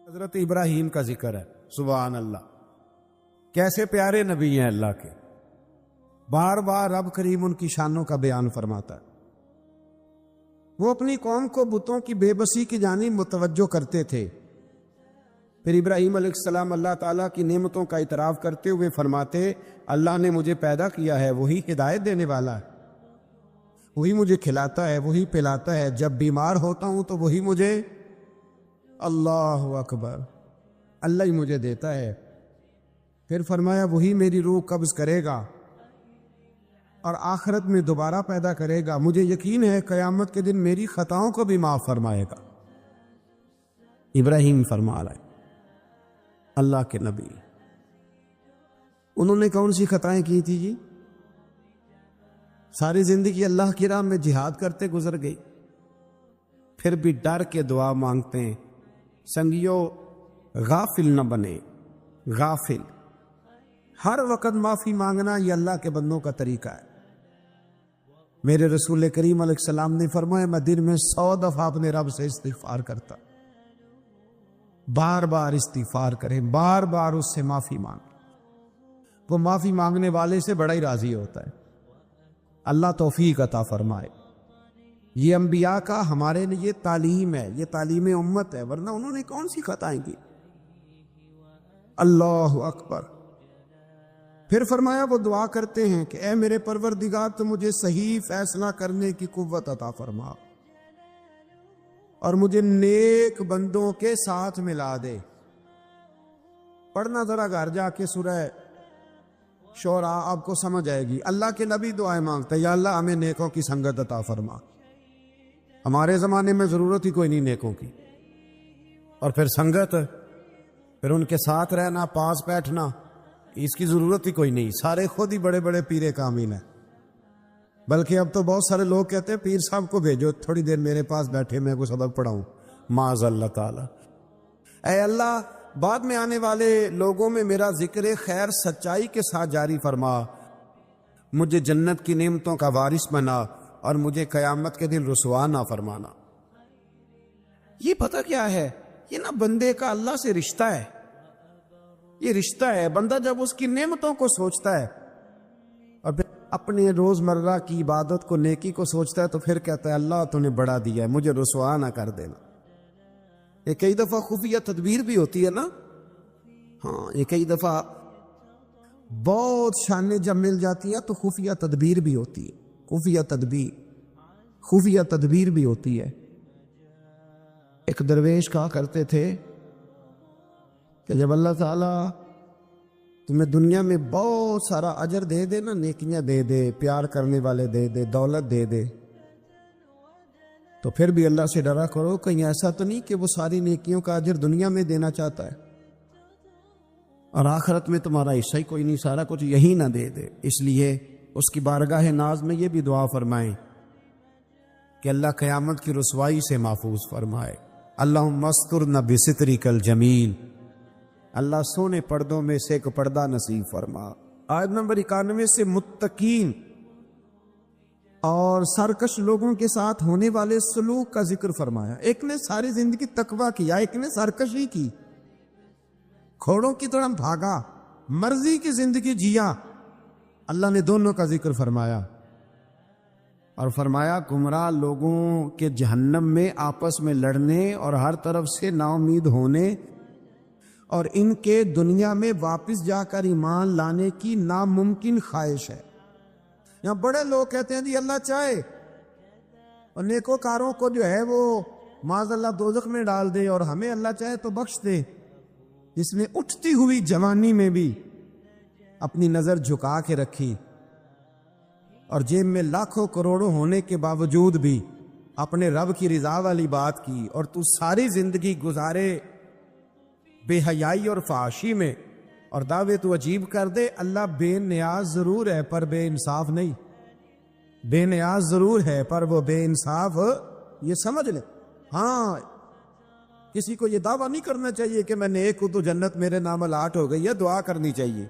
حضرت ابراہیم کا ذکر ہے، سبحان اللہ، کیسے پیارے نبی ہیں اللہ کے، بار بار رب کریم ان کی شانوں کا بیان فرماتا ہے۔ وہ اپنی قوم کو بتوں کی بے بسی کی جانب متوجہ کرتے تھے۔ پھر ابراہیم علیہ السلام اللہ تعالیٰ کی نعمتوں کا اعتراف کرتے ہوئے فرماتے، اللہ نے مجھے پیدا کیا ہے، وہی ہدایت دینے والا ہے، وہی مجھے کھلاتا ہے، وہی پلاتا ہے، جب بیمار ہوتا ہوں تو وہی مجھے، اللہ اکبر، اللہ ہی مجھے دیتا ہے۔ پھر فرمایا وہی میری روح قبض کرے گا اور آخرت میں دوبارہ پیدا کرے گا، مجھے یقین ہے قیامت کے دن میری خطاؤں کو بھی معاف فرمائے گا۔ ابراہیم فرما رہا ہے، اللہ کے نبی، انہوں نے کون سی خطائیں کی تھی جی؟ ساری زندگی اللہ کی راہ میں جہاد کرتے گزر گئی، پھر بھی ڈر کے دعا مانگتے ہیں۔ سنگیو غافل نہ بنے، غافل، ہر وقت معافی مانگنا یہ اللہ کے بندوں کا طریقہ ہے۔ میرے رسول کریم علیہ السلام نے فرمایا میں دن میں 100 دفعہ اپنے رب سے استغفار کرتا، بار بار استغفار کریں، بار بار اس سے معافی مانگ، وہ معافی مانگنے والے سے بڑا ہی راضی ہوتا ہے۔ اللہ توفیق عطا فرمائے۔ یہ انبیاء کا ہمارے لیے تعلیم ہے، یہ تعلیم امت ہے، ورنہ انہوں نے کون سی خطائیں کی؟ اللہ اکبر۔ پھر فرمایا وہ دعا کرتے ہیں کہ اے میرے پروردگار تو مجھے صحیح فیصلہ کرنے کی قوت عطا فرما اور مجھے نیک بندوں کے ساتھ ملا دے۔ پڑھنا ذرا گھر جا کے سورہ شعراء، آپ کو سمجھ آئے گی۔ اللہ کے نبی دعائیں مانگتے، یا اللہ ہمیں نیکوں کی سنگت عطا فرما۔ ہمارے زمانے میں ضرورت ہی کوئی نہیں نیکوں کی، اور پھر سنگت، پھر ان کے ساتھ رہنا، پاس بیٹھنا، اس کی ضرورت ہی کوئی نہیں، سارے خود ہی بڑے بڑے پیرے کامین ہیں۔ بلکہ اب تو بہت سارے لوگ کہتے ہیں پیر صاحب کو بھیجو تھوڑی دیر میرے پاس بیٹھے، میں کوئی سبق پڑھاؤں، معاذ اللہ تعالی۔ اے اللہ بعد میں آنے والے لوگوں میں میرا ذکر خیر سچائی کے ساتھ جاری فرما، مجھے جنت کی نعمتوں کا وارث بنا اور مجھے قیامت کے دن رسوا نہ فرمانا۔ یہ پتہ کیا ہے؟ یہ نا بندے کا اللہ سے رشتہ ہے، یہ رشتہ ہے۔ بندہ جب اس کی نعمتوں کو سوچتا ہے اور پھر اپنے روزمرہ کی عبادت کو، نیکی کو سوچتا ہے، تو پھر کہتا ہے اللہ تو نے بڑا دیا ہے، مجھے رسوا نہ کر دینا۔ یہ کئی دفعہ خفیہ تدبیر بھی ہوتی ہے نا، ہاں، یہ کئی دفعہ بہت شانیں جب مل جاتی ہیں تو خفیہ تدبیر بھی ہوتی ہے، خفیہ تدبیر بھی ہوتی ہے۔ ایک درویش کہا کرتے تھے کہ جب اللہ تعالیٰ تمہیں دنیا میں بہت سارا اجر دے دے نا، نیکیاں دے دے، پیار کرنے والے دے دے، دولت دے دے، تو پھر بھی اللہ سے ڈرا کرو کہیں ایسا تو نہیں کہ وہ ساری نیکیوں کا اجر دنیا میں دینا چاہتا ہے اور آخرت میں تمہارا حصہ ہی کوئی نہیں، سارا کچھ یہی نہ دے دے۔ اس لیے اس کی بارگاہ ناز میں یہ بھی دعا فرمائیں کہ اللہ قیامت کی رسوائی سے محفوظ فرمائے۔ اللہم استرنا بسترک الجمیل، اللہ سونے پردوں میں سے ایک پردہ نصیب فرما۔ آیت نمبر 91 سے متقین اور سرکش لوگوں کے ساتھ ہونے والے سلوک کا ذکر فرمایا۔ ایک نے ساری زندگی تقویٰ کیا، ایک نے سرکشی کی، کھوڑوں کی طرح بھاگا، مرضی کی زندگی جیا۔ اللہ نے دونوں کا ذکر فرمایا اور فرمایا گمراہ لوگوں کے جہنم میں آپس میں لڑنے اور ہر طرف سے نا امید ہونے اور ان کے دنیا میں واپس جا کر ایمان لانے کی ناممکن خواہش ہے۔ یہاں بڑے لوگ کہتے ہیں جی اللہ چاہے اور نیکوکاروں کو جو ہے وہ معاذ اللہ دوزخ میں ڈال دے اور ہمیں اللہ چاہے تو بخش دے، جس نے اٹھتی ہوئی جوانی میں بھی اپنی نظر جھکا کے رکھی اور جیب میں لاکھوں کروڑوں ہونے کے باوجود بھی اپنے رب کی رضا والی بات کی، اور تو ساری زندگی گزارے بے حیائی اور فحاشی میں اور دعوے تو عجیب کر دے۔ اللہ بے نیاز ضرور ہے پر بے انصاف نہیں، بے نیاز ضرور ہے پر وہ بے انصاف، یہ سمجھ لیں۔ ہاں، کسی کو یہ دعویٰ نہیں کرنا چاہیے کہ میں نیک ہوں تو جنت میرے نام الاٹ ہو گئی ہے، دعا کرنی چاہیے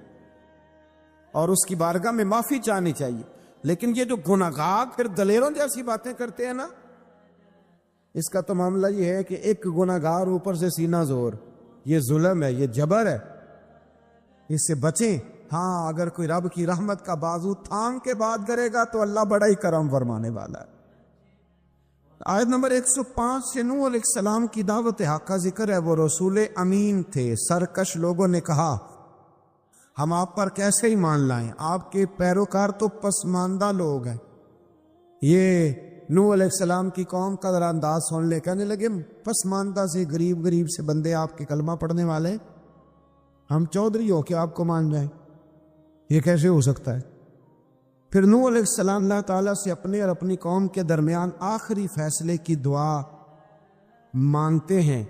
اور اس کی بارگاہ میں معافی چاہنی چاہیے۔ لیکن یہ جو گناہگار پھر دلیروں جیسی باتیں کرتے ہیں نا، اس کا تو معاملہ یہ ہے کہ ایک گناہگار اوپر سے سینہ زور، یہ ظلم ہے، یہ جبر ہے، اس سے بچیں۔ ہاں اگر کوئی رب کی رحمت کا بازو تھام کے بات کرے گا تو اللہ بڑا ہی کرم فرمانے والا ہے۔ آیت نمبر 105 سے نوح علیہ السلام کی دعوت حق کا ذکر ہے۔ وہ رسول امین تھے، سرکش لوگوں نے کہا ہم آپ پر کیسے ہی مان لائیں، آپ کے پیروکار تو پسماندہ لوگ ہیں۔ یہ نوح علیہ السلام کی قوم کا ذرا انداز سن لے، کہنے لگے پسماندہ سے غریب سے بندے آپ کے کلمہ پڑھنے والے، ہم چودھری ہو کے آپ کو مان جائیں، یہ کیسے ہو سکتا ہے؟ پھر نوح علیہ السلام اللہ تعالیٰ سے اپنے اور اپنی قوم کے درمیان آخری فیصلے کی دعا مانگتے ہیں۔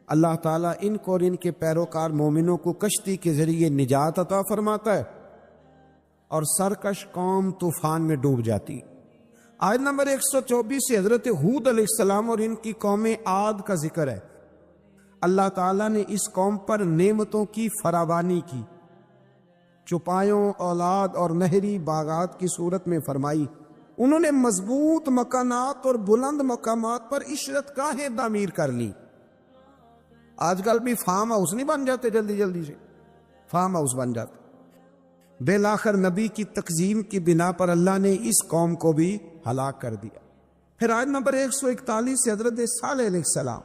اللہ تعالیٰ ان کو اور ان کے پیروکار مومنوں کو کشتی کے ذریعے نجات عطا فرماتا ہے اور سرکش قوم طوفان میں ڈوب جاتی۔ آیت نمبر 124 سے حضرت ہود علیہ السلام اور ان کی قوم عاد کا ذکر ہے۔ اللہ تعالیٰ نے اس قوم پر نعمتوں کی فراوانی کی، چوپایوں، اولاد اور نہری باغات کی صورت میں فرمائی۔ انہوں نے مضبوط مکانات اور بلند مقامات پر عشرت گاہیں تعمیر کر لی۔ آج کل بھی فارم ہاؤس نہیں بن جاتے جلدی سے، فارم ہاؤس بن جاتے۔ بالآخر نبی کی تکذیب کی بنا پر اللہ نے اس قوم کو بھی ہلاک کر دیا۔ پھر آیت نمبر 141 سے حضرت صالح علیہ السلام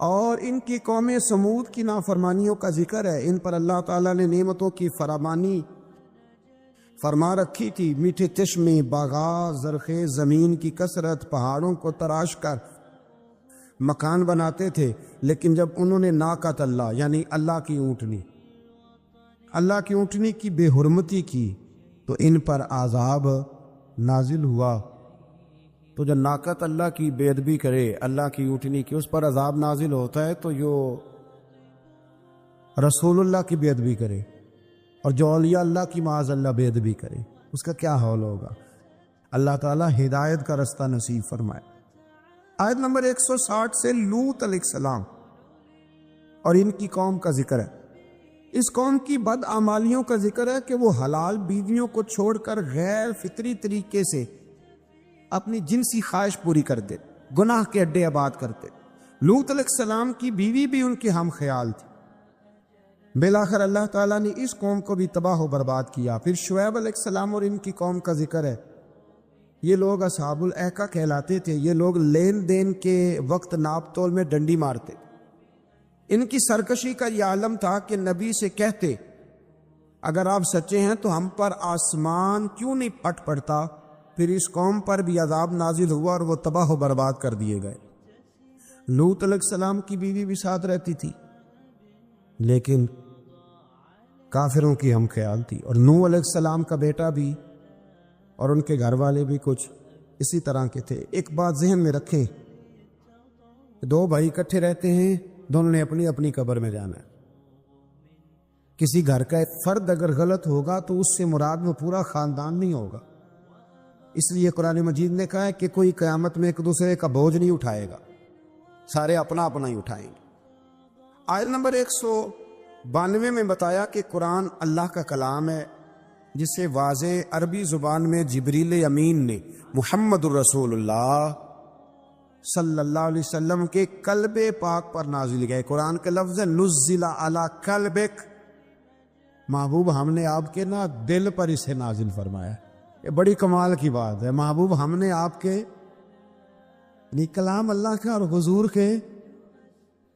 اور ان کی قوم سمود کی نافرمانیوں کا ذکر ہے۔ ان پر اللہ تعالیٰ نے نعمتوں کی فراوانی فرما رکھی تھی، میٹھے چشمے، باغات، زرخیز زمین کی کثرت، پہاڑوں کو تراش کر مکان بناتے تھے، لیکن جب انہوں نے ناقۃ اللہ یعنی اللہ کی اونٹنی کی بے حرمتی کی تو ان پر عذاب نازل ہوا۔ تو جب ناقۃ اللہ کی بے ادبی کرے، اللہ کی اونٹنی کی، اس پر عذاب نازل ہوتا ہے، تو جو رسول اللہ کی بے ادبی کرے اور جو اولیاء اللہ کی معاذ اللہ بے ادبی کرے، اس کا کیا حال ہوگا؟ اللہ تعالیٰ ہدایت کا رستہ نصیب فرمائے۔ آیت نمبر 160 سے لوط علیہ السلام اور ان کی قوم کا ذکر ہے۔ اس قوم کی بدعمالیوں کا ذکر ہے کہ وہ حلال بیویوں کو چھوڑ کر غیر فطری طریقے سے اپنی جنسی خواہش پوری کرتے، گناہ کے اڈے آباد کرتے۔ لوط علیہ السلام کی بیوی بھی ان کے ہم خیال تھی۔ بالآخر اللہ تعالیٰ نے اس قوم کو بھی تباہ و برباد کیا۔ پھر شعیب علیہ السلام اور ان کی قوم کا ذکر ہے۔ یہ لوگ اصحاب الایکہ کہلاتے تھے۔ یہ لوگ لین دین کے وقت ناپ تول میں ڈنڈی مارتے۔ ان کی سرکشی کا یہ عالم تھا کہ نبی سے کہتے اگر آپ سچے ہیں تو ہم پر آسمان کیوں نہیں پھٹ پڑتا۔ پھر اس قوم پر بھی عذاب نازل ہوا اور وہ تباہ و برباد کر دیے گئے۔ لوط علیہ السلام کی بیوی بھی ساتھ رہتی تھی لیکن کافروں کی ہم خیال تھی، اور نوح علیہ السلام کا بیٹا بھی اور ان کے گھر والے بھی کچھ اسی طرح کے تھے۔ ایک بات ذہن میں رکھیں، دو بھائی اکٹھے رہتے ہیں، دونوں نے اپنی اپنی قبر میں جانا ہے۔ کسی گھر کا ایک فرد اگر غلط ہوگا تو اس سے مراد وہ پورا خاندان نہیں ہوگا۔ اس لیے قرآن مجید نے کہا ہے کہ کوئی قیامت میں ایک دوسرے کا بوجھ نہیں اٹھائے گا، سارے اپنا اپنا ہی اٹھائیں گے۔ آیت نمبر 192 میں بتایا کہ قرآن اللہ کا کلام ہے جسے واضح عربی زبان میں جبریل امین نے محمد الرسول اللہ صلی اللہ علیہ وسلم کے قلب پاک پر نازل کیا۔ قرآن کے لفظ ہے نزل علی قلبک، محبوب ہم نے آپ کے دل پر اسے نازل فرمایا۔ یہ بڑی کمال کی بات ہے، محبوب ہم نے آپ کے کلام اللہ کا اور حضور کے،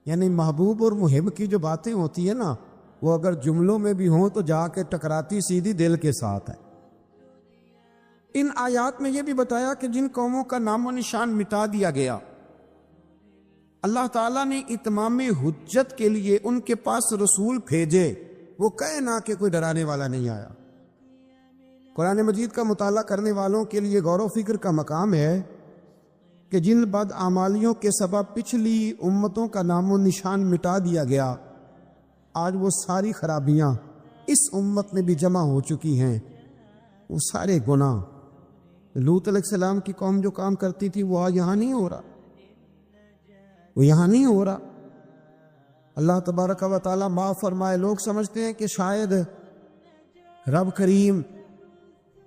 یعنی محبوب اور محب کی جو باتیں ہوتی ہیں نا، وہ اگر جملوں میں بھی ہوں تو جا کے ٹکراتی سیدھی دل کے ساتھ ہے۔ ان آیات میں یہ بھی بتایا کہ جن قوموں کا نام و نشان مٹا دیا گیا، اللہ تعالیٰ نے اتمام حجت کے لیے ان کے پاس رسول بھیجے۔ وہ کہے نہ کہ کوئی ڈرانے والا نہیں آیا۔ قرآن مجید کا مطالعہ کرنے والوں کے لیے غور و فکر کا مقام ہے کہ جن بدعمالیوں کے سبب پچھلی امتوں کا نام و نشان مٹا دیا گیا، آج وہ ساری خرابیاں اس امت میں بھی جمع ہو چکی ہیں۔ وہ سارے گناہ لوط علیہ السلام کی قوم جو کام کرتی تھی وہ آج یہاں نہیں ہو رہا، وہ یہاں نہیں ہو رہا۔ اللہ تبارک و تعالیٰ معاف فرمائے۔ لوگ سمجھتے ہیں کہ شاید رب کریم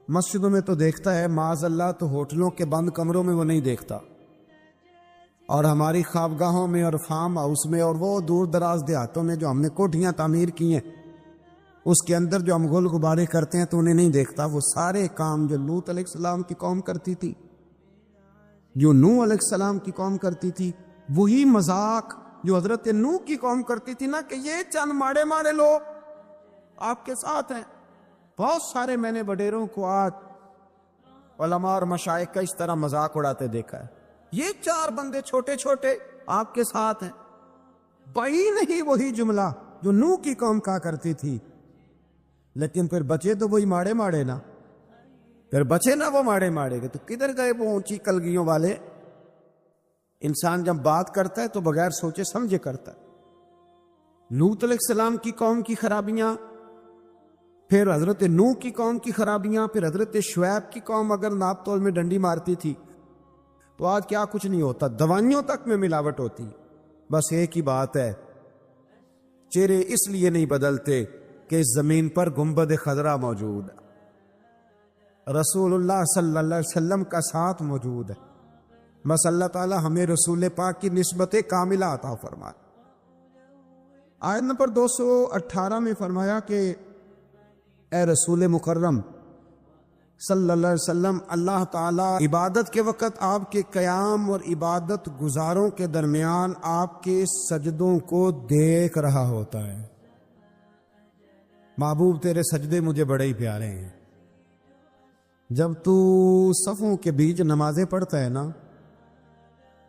مسجدوں میں تو دیکھتا ہے، معاذ اللہ تو ہوٹلوں کے بند کمروں میں وہ نہیں دیکھتا۔ اور ہماری خوابگاہوں میں اور فارم ہاؤس میں اور وہ دور دراز دیہاتوں میں جو ہم نے کوٹھیاں تعمیر کی ہیں، اس کے اندر جو ہم گل غبارے کرتے ہیں تو انہیں نہیں دیکھتا وہ سارے کام جو لوط علیہ السلام کی قوم کرتی تھی، جو نوح علیہ السلام کی قوم کرتی تھی، وہی مذاق جو حضرت نوح کی قوم کرتی تھی نا، کہ یہ چند ماڑے ماڑے لوگ آپ کے ساتھ ہیں۔ بہت سارے میں نے وڈیروں کو آج علماء اور مشائخ کا اس طرح مذاق اڑاتے دیکھا ہے، یہ 4 بندے چھوٹے چھوٹے آپ کے ساتھ ہیں۔ بھائی نہیں وہی جملہ جو نوح کی قوم کہا کرتی تھی، لیکن پھر بچے تو وہی ماڑے ماڑے نا، پھر بچے نا وہ ماڑے ماڑے کے، تو کدھر گئے وہ اونچی کلگیوں والے؟ انسان جب بات کرتا ہے تو بغیر سوچے سمجھے کرتا ہے۔ لوط علیہ السلام کی قوم کی خرابیاں، پھر حضرت نوح کی قوم کی خرابیاں، پھر حضرت شعیب کی قوم اگر ناپ تول میں ڈنڈی مارتی تھی تو آج کیا کچھ نہیں ہوتا، دوائیوں تک میں ملاوٹ ہوتی۔ بس ایک ہی بات ہے، چہرے اس لیے نہیں بدلتے کہ اس زمین پر گنبد خضرا موجود ہے، رسول اللہ صلی اللہ علیہ وسلم کا ساتھ موجود ہے۔ بس اللہ تعالی ہمیں رسول پاک کی نسبت کاملہ عطا فرمائے۔ آیت نمبر 218 میں فرمایا کہ اے رسول مکرم صلی اللہ علیہ وسلم، اللہ تعالیٰ عبادت کے وقت آپ کے قیام اور عبادت گزاروں کے درمیان آپ کے سجدوں کو دیکھ رہا ہوتا ہے۔ محبوب تیرے سجدے مجھے بڑے ہی پیارے ہیں۔ جب تو صفوں کے بیچ نمازیں پڑھتا ہے نا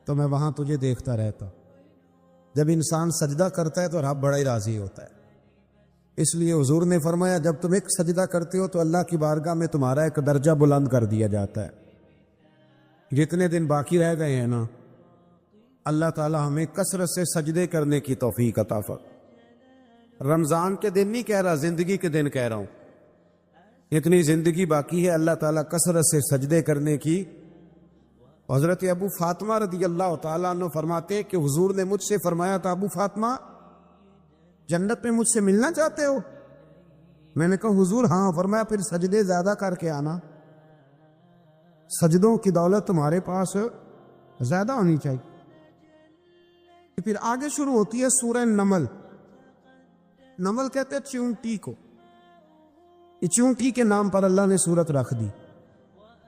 تو میں وہاں تجھے دیکھتا رہتا۔ جب انسان سجدہ کرتا ہے تو رب بڑا ہی راضی ہوتا ہے۔ اس لیے حضور نے فرمایا جب تم ایک سجدہ کرتے ہو تو اللہ کی بارگاہ میں تمہارا ایک درجہ بلند کر دیا جاتا ہے۔ جتنے دن باقی رہ گئے ہیں نا، اللہ تعالی ہمیں کثرت سے سجدے کرنے کی توفیق عطا فرمائے۔ رمضان کے دن نہیں کہہ رہا، زندگی کے دن کہہ رہا ہوں، اتنی زندگی باقی ہے، اللہ تعالیٰ کثرت سے سجدے کرنے کی۔ حضرت ابو فاطمہ رضی اللہ تعالیٰ عنہ فرماتے ہیں کہ حضور نے مجھ سے فرمایا تھا، ابو فاطمہ جنت میں مجھ سے ملنا چاہتے ہو؟ میں نے کہا حضور ہاں۔ فرمایا پھر سجدے زیادہ کر کے آنا، سجدوں کی دولت تمہارے پاس زیادہ ہونی چاہیے۔ پھر آگے شروع ہوتی ہے سورہ نمل۔ نمل کہتے ہیں چیونٹی کو، یہ چیونٹی کے نام پر اللہ نے سورت رکھ دی۔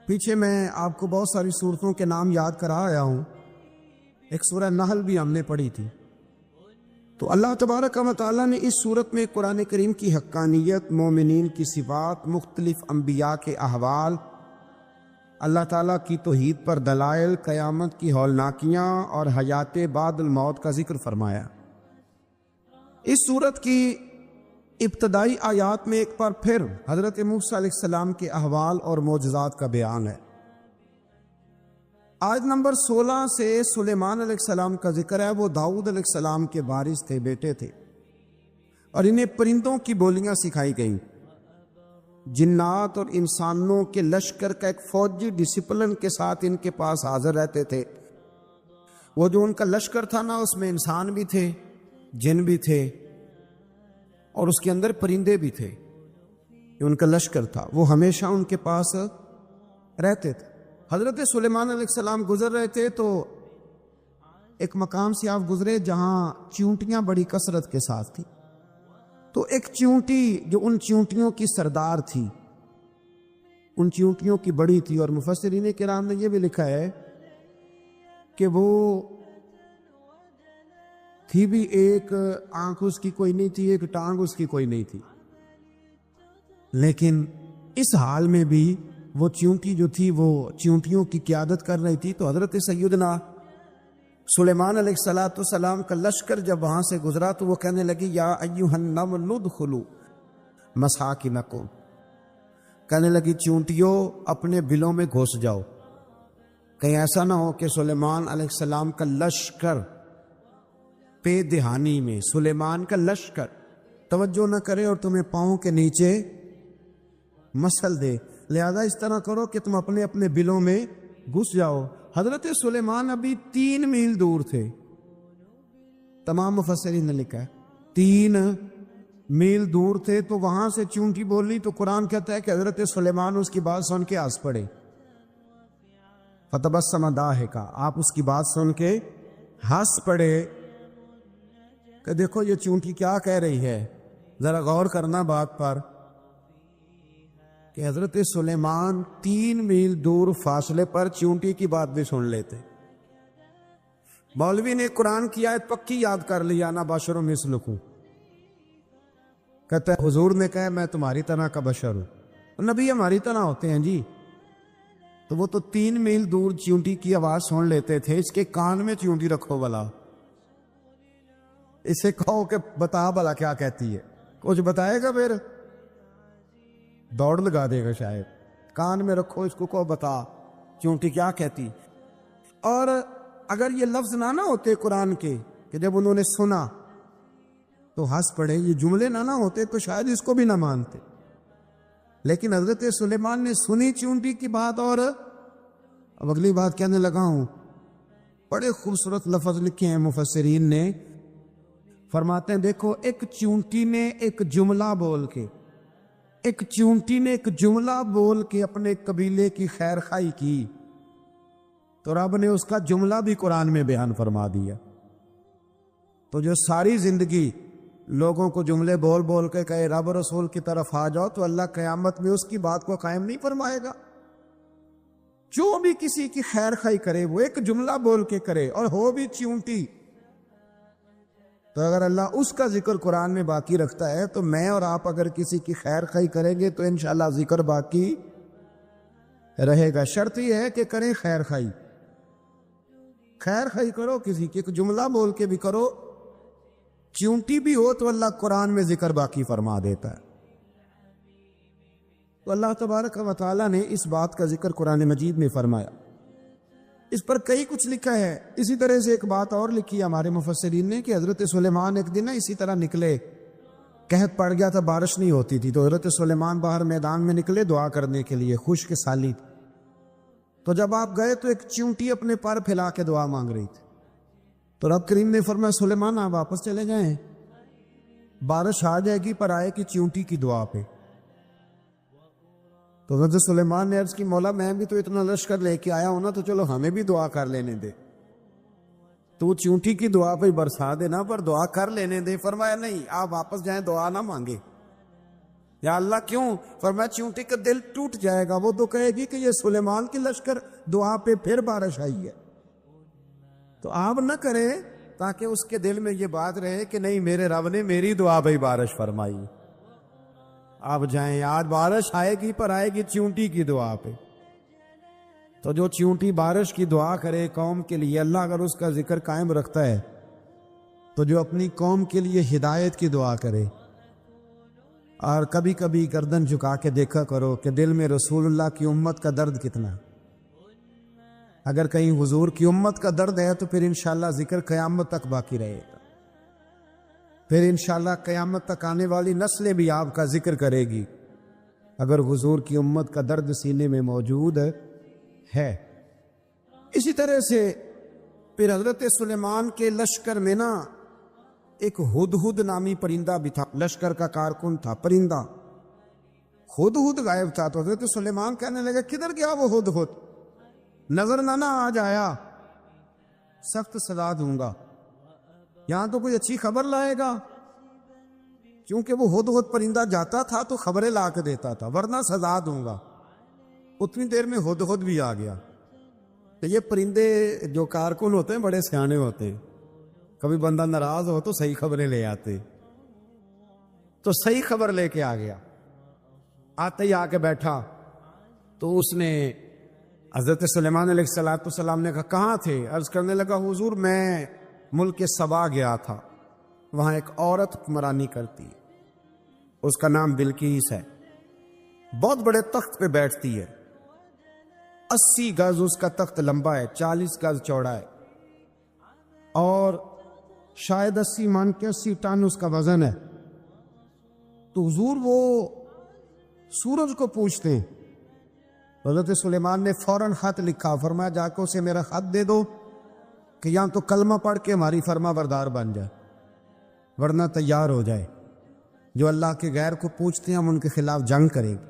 پیچھے میں آپ کو بہت ساری سورتوں کے نام یاد کرا آیا ہوں، ایک سورہ نحل بھی ہم نے پڑھی تھی۔ تو اللہ تبارک و تعالیٰ نے اس صورت میں قرآن کریم کی حقانیت، مومنین کی صفات، مختلف انبیاء کے احوال، اللہ تعالیٰ کی توحید پر دلائل، قیامت کی ہولناکیاں اور حیات بعد الموت کا ذکر فرمایا۔ اس صورت کی ابتدائی آیات میں ایک بار پھر حضرت موسیٰ علیہ السلام کے احوال اور معجزات کا بیان ہے۔ آیت نمبر 16 سے سلیمان علیہ السلام کا ذکر ہے۔ وہ داؤد علیہ السلام کے وارث تھے، بیٹے تھے، اور انہیں پرندوں کی بولیاں سکھائی گئیں۔ جنات اور انسانوں کے لشکر کا ایک فوجی ڈسپلن کے ساتھ ان کے پاس حاضر رہتے تھے۔ وہ جو ان کا لشکر تھا نا، اس میں انسان بھی تھے، جن بھی تھے، اور اس کے اندر پرندے بھی تھے۔ یہ ان کا لشکر تھا، وہ ہمیشہ ان کے پاس رہتے تھے۔ حضرت سلیمان علیہ السلام گزر رہے تھے تو ایک مقام سے آپ گزرے جہاں چیونٹیاں بڑی کثرت کے ساتھ تھی۔ تو ایک چیونٹی جو ان چیونٹیوں کی سردار تھی، ان چیونٹیوں کی بڑی تھی، اور مفسرین کرام نے یہ بھی لکھا ہے کہ وہ تھی بھی ایک آنکھ اس کی کوئی نہیں تھی، ایک ٹانگ اس کی کوئی نہیں تھی، لیکن اس حال میں بھی وہ چیونٹی جو تھی وہ چیونٹیوں کی قیادت کر رہی تھی۔ تو حضرت سیدنا سلیمان علیہ السلام کا لشکر جب وہاں سے گزرا تو وہ کہنے لگی یا ایھا النمل ادخلوا مساکنکم، کہنے لگی چیونٹیوں اپنے بلوں میں گھس جاؤ، کہیں ایسا نہ ہو کہ سلیمان علیہ السلام کا لشکر پے دہانی میں، سلیمان کا لشکر توجہ نہ کرے اور تمہیں پاؤں کے نیچے مسل دے، لہذا اس طرح کرو کہ تم اپنے اپنے بلوں میں گھس جاؤ۔ حضرت سلیمان ابھی 3 میل دور تھے، تمام مفسرین نے لکھا ہے 3 میل دور تھے، تو وہاں سے چونٹی بولی تو قرآن کہتا ہے کہ حضرت سلیمان اس کی بات سن کے ہنس پڑے، فتبسم ضاحکا، آپ اس کی بات سن کے ہنس پڑے کہ دیکھو یہ چونٹی کیا کہہ رہی ہے، ذرا غور کرنا بات پر کہ حضرت سلیمان 3 میل دور فاصلے پر چونٹی کی بات بھی سن لیتے۔ مولوی نے قرآن کی آیت پکی یاد کر لی، انا بشر مثلکم، کہتا ہے حضور نے کہا میں تمہاری طرح کا بشر ہوں، نبی ہماری طرح ہوتے ہیں جی۔ تو وہ تو 3 میل دور چونٹی کی آواز سن لیتے تھے، اس کے کان میں چونٹی رکھو بلا، اسے کہو کہ بتا بلا کیا کہتی ہے، کچھ بتائے گا، پھر دوڑ لگا دے گا شاید۔ کان میں رکھو اس کو بتا چونٹی کیا کہتی۔ اور اگر یہ لفظ نہ ہوتے قرآن کے کہ جب انہوں نے سنا تو ہنس پڑے، یہ جملے نہ ہوتے تو شاید اس کو بھی نہ مانتے، لیکن حضرت سلیمان نے سنی چونٹی کی بات، اور اب اگلی بات کہنے لگا ہوں۔ بڑے خوبصورت لفظ لکھے ہیں مفسرین نے، فرماتے ہیں دیکھو ایک چونٹی نے ایک جملہ بول کے اپنے قبیلے کی خیر خواہی کی، تو رب نے اس کا جملہ بھی قرآن میں بیان فرما دیا۔ تو جو ساری زندگی لوگوں کو جملے بول بول کے کہے رب رسول کی طرف آ جاؤ، تو اللہ قیامت میں اس کی بات کو قائم نہیں فرمائے گا۔ جو بھی کسی کی خیر خواہی کرے وہ ایک جملہ بول کے کرے، اور ہو بھی چونٹی، تو اگر اللہ اس کا ذکر قرآن میں باقی رکھتا ہے تو میں اور آپ اگر کسی کی خیر خواہی کریں گے تو انشاءاللہ ذکر باقی رہے گا۔ شرط یہ ہے کہ کریں خیر خواہی کرو، کسی کی ایک جملہ بول کے بھی کرو، چونٹی بھی ہو تو اللہ قرآن میں ذکر باقی فرما دیتا ہے۔ تو اللہ تبارک و تعالیٰ نے اس بات کا ذکر قرآن مجید میں فرمایا، اس پر کئی کچھ لکھا ہے۔ اسی طرح سے ایک بات اور لکھی ہے ہمارے مفسرین نے کہ حضرت سلیمان ایک دن اسی طرح نکلے، قحط پڑ گیا تھا، بارش نہیں ہوتی تھی، تو حضرت سلیمان باہر میدان میں نکلے دعا کرنے کے لیے، خشک سالی تھی۔ تو جب آپ گئے تو ایک چونٹی اپنے پر پھیلا کے دعا مانگ رہی تھی، تو رب کریم نے فرمایا سلیمان آپ واپس چلے جائیں، بارش آ جائے گی پر آئے گی چونٹی کی دعا پہ۔ تو حضرت سلیمان نے عرض کی مولا میں بھی تو اتنا لشکر لے کے آیا ہوں نا، تو چلو ہمیں بھی دعا کر لینے دے، تو چونٹی کی دعا پہ برسا دینا پر دعا کر لینے دے۔ فرمایا نہیں آپ واپس جائیں، دعا نہ مانگے۔ یا اللہ کیوں؟ فرمایا چونٹی کا دل ٹوٹ جائے گا، وہ تو کہے گی کہ یہ سلیمان کی لشکر دعا پہ پھر بارش آئی ہے، تو آپ نہ کریں تاکہ اس کے دل میں یہ بات رہے کہ نہیں میرے رب نے میری دعا پہ بارش فرمائی۔ آپ جائیں، آج بارش آئے گی پر آئے گی چونٹی کی دعا پہ۔ تو جو چونٹی بارش کی دعا کرے قوم کے لیے، اللہ اگر اس کا ذکر قائم رکھتا ہے، تو جو اپنی قوم کے لیے ہدایت کی دعا کرے، اور کبھی کبھی گردن جھکا کے دیکھا کرو کہ دل میں رسول اللہ کی امت کا درد کتنا۔ اگر کہیں حضور کی امت کا درد ہے تو پھر انشاءاللہ ذکر قیامت تک باقی رہے گا، پھر انشاءاللہ قیامت تک آنے والی نسلیں بھی آپ کا ذکر کرے گی، اگر حضور کی امت کا درد سینے میں موجود ہے۔ اسی طرح سے پھر حضرت سلیمان کے لشکر میں نا ایک ہدہد نامی پرندہ بھی تھا، لشکر کا کارکن تھا پرندہ، ہدہد غائب تھا۔ تو حضرت سلیمان کہنے لگے کدھر گیا وہ ہدہد؟ نظر نہ آج آیا، سخت سزا دوں گا، یہاں تو کوئی اچھی خبر لائے گا، کیونکہ وہ ہدہد پرندہ جاتا تھا تو خبریں لا کے دیتا تھا، ورنہ سزا دوں گا۔ اتنی دیر میں ہدہد بھی آ گیا۔ تو یہ پرندے جو کارکن ہوتے ہیں بڑے سیانے ہوتے ہیں، کبھی بندہ ناراض ہو تو صحیح خبریں لے آتے، تو صحیح خبر لے کے آ گیا۔ آتے ہی آ کے بیٹھا تو اس نے حضرت سلیمان علیہ السلام نے کہا کہاں تھے؟ عرض کرنے لگا حضور میں ملک سبا گیا تھا، وہاں ایک عورت حکمرانی کرتی ہے، اس کا نام بلقیس ہے، بہت بڑے تخت پہ بیٹھتی ہے، 80 گز اس کا تخت لمبا ہے، 40 گز چوڑا ہے، اور شاید 80 من کے 80 ٹن اس کا وزن ہے۔ تو حضور وہ سورج کو پوچھتے ہیں، حضرت سلیمان نے فوراً خط لکھا، فرمایا جا کے اسے میرا خط دے دو کہ یا تو کلمہ پڑھ کے ہماری فرما بردار بن جائے، ورنہ تیار ہو جائے، جو اللہ کے غیر کو پوچھتے ہیں ہم ان کے خلاف جنگ کریں گے۔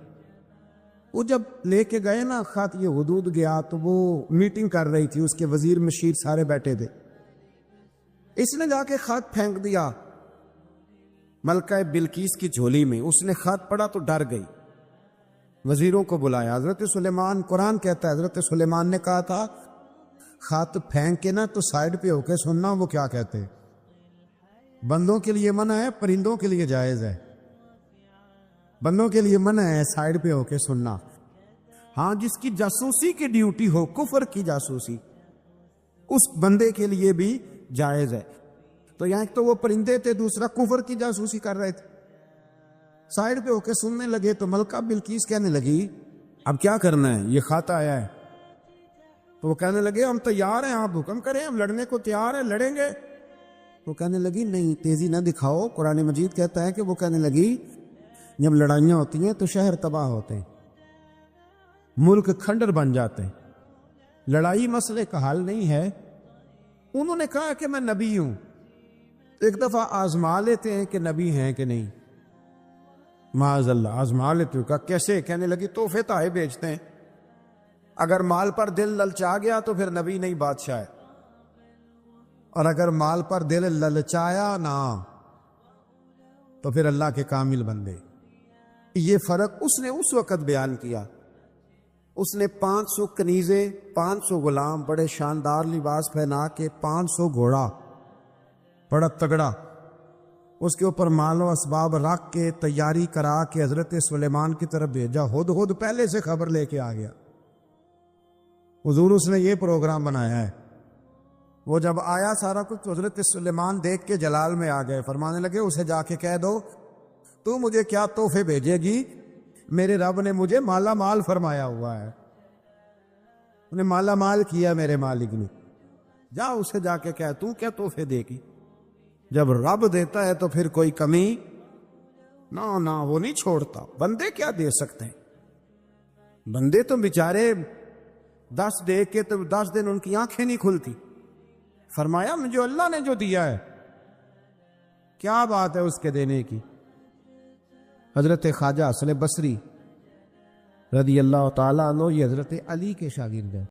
وہ جب لے کے گئے نا خط، یہ حدود گیا تو وہ میٹنگ کر رہی تھی، اس کے وزیر مشیر سارے بیٹھے تھے، اس نے جا کے خط پھینک دیا ملکہ بلقیس کی جھولی میں. اس نے خط پڑھا تو ڈر گئی, وزیروں کو بلایا. حضرت سلیمان, قرآن کہتا ہے حضرت سلیمان نے کہا تھا خط پھینک کے نا تو سائڈ پہ ہو کے سننا وہ کیا کہتے ہیں. بندوں کے لیے منع ہے, پرندوں کے لیے جائز ہے. بندوں کے لیے منع ہے سائڈ پہ ہو کے سننا. ہاں, جس کی جاسوسی کی ڈیوٹی ہو, کفر کی جاسوسی, اس بندے کے لیے بھی جائز ہے. تو یہاں ایک تو وہ پرندے تھے, دوسرا کفر کی جاسوسی کر رہے تھے. سائڈ پہ ہو کے سننے لگے تو ملکہ بلقیس کہنے لگی اب کیا کرنا ہے, یہ خط آیا ہے. تو وہ کہنے لگے ہم تیار ہیں, آپ حکم کریں, ہم لڑنے کو تیار ہیں, لڑیں گے. وہ کہنے لگی نہیں, تیزی نہ دکھاؤ. قرآن مجید کہتا ہے کہ وہ کہنے لگی جب لڑائیاں ہوتی ہیں تو شہر تباہ ہوتے ہیں, ملک کھنڈر بن جاتے ہیں. لڑائی مسئلے کا حل نہیں ہے. انہوں نے کہا کہ میں نبی ہوں. ایک دفعہ آزما لیتے ہیں کہ نبی ہیں کہ نہیں, معاذ اللہ آزما لیتے ہو. کہا کیسے؟ کہنے لگی تحفے تحائف بیچتے ہیں, اگر مال پر دل للچا گیا تو پھر نبی نہیں بادشاہ ہے, اور اگر مال پر دل للچایا نہ تو پھر اللہ کے کامل بندے. یہ فرق اس نے اس وقت بیان کیا. اس نے 500 کنیزیں, 500 غلام, بڑے شاندار لباس پہنا کے, 500 گھوڑا بڑا تگڑا, اس کے اوپر مال و اسباب رکھ کے تیاری کرا کے حضرت سلیمان کی طرف بھیجا. ہد پہلے سے خبر لے کے آ گیا. حضور اس نے یہ پروگرام بنایا ہے. وہ جب آیا سارا کچھ تو حضرت سلیمان دیکھ کے جلال میں آ گئے. فرمانے لگے اسے جا کے کہہ دو تو مجھے کیا تحفے بھیجے گی, میرے رب نے مجھے مالا مال فرمایا ہوا ہے, انہیں مالا مال کیا میرے مالک نے. جا اسے جا کے کہہ تو کیا تحفے دے گی. جب رب دیتا ہے تو پھر کوئی کمی نہ وہ نہیں چھوڑتا. بندے کیا دے سکتے ہیں, بندے تو بیچارے 10 دے کے تو 10 دن ان کی آنکھیں نہیں کھلتی. فرمایا مجھے اللہ نے جو دیا ہے کیا بات ہے اس کے دینے کی. حضرت خواجہ حسن بصری رضی اللہ تعالیٰ عنہ, یہ حضرت علی کے شاگرد ہیں.